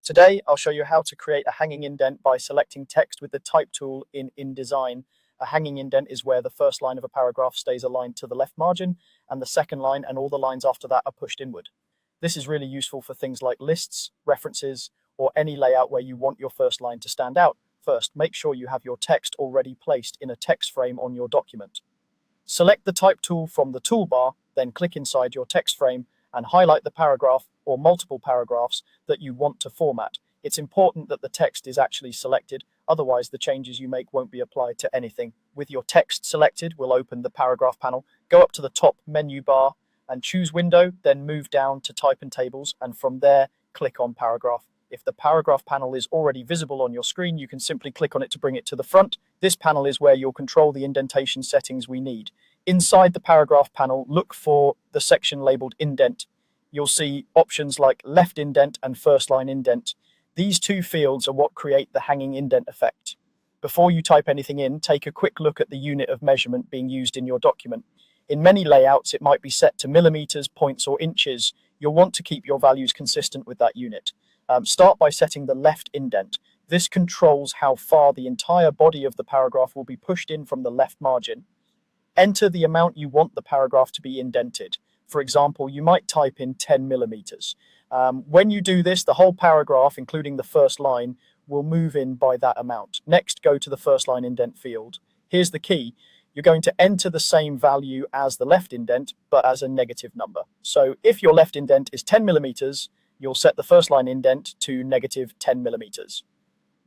Today, I'll show you how to create a hanging indent by selecting text with the type tool in InDesign. A hanging indent is where the first line of a paragraph stays aligned to the left margin, and the second line and all the lines after that are pushed inward. This is really useful for things like lists, references, or any layout where you want your first line to stand out. First, make sure you have your text already placed in a text frame on your document. Select the type tool from the toolbar, then click inside your text frame and highlight the paragraph or multiple paragraphs that you want to format. It's important that the text is actually selected, otherwise the changes you make won't be applied to anything. With your text selected, we'll open the paragraph panel, go up to the top menu bar and choose Window, then move down to Type and Tables, and from there, click on Paragraph. If the paragraph panel is already visible on your screen, you can simply click on it to bring it to the front. This panel is where you'll control the indentation settings we need. Inside the paragraph panel, look for the section labeled Indent. You'll see options like left indent and first line indent. These two fields are what create the hanging indent effect. Before you type anything in, take a quick look at the unit of measurement being used in your document. In many layouts, it might be set to millimeters, points, or inches. You'll want to keep your values consistent with that unit. Start by setting the left indent. This controls how far the entire body of the paragraph will be pushed in from the left margin. Enter the amount you want the paragraph to be indented. For example, you might type in 10 millimeters. When you do this, the whole paragraph, including the first line, will move in by that amount. Next, go to the first line indent field. Here's the key. You're going to enter the same value as the left indent, but as a negative number. So if your left indent is 10 millimeters, you'll set the first line indent to negative 10 millimeters.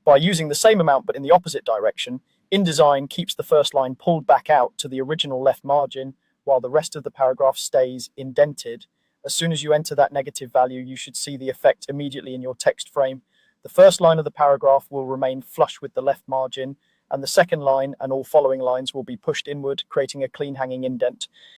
By using the same amount but in the opposite direction, InDesign keeps the first line pulled back out to the original left margin while the rest of the paragraph stays indented. As soon as you enter that negative value, you should see the effect immediately in your text frame. The first line of the paragraph will remain flush with the left margin, and the second line and all following lines will be pushed inward, creating a clean hanging indent.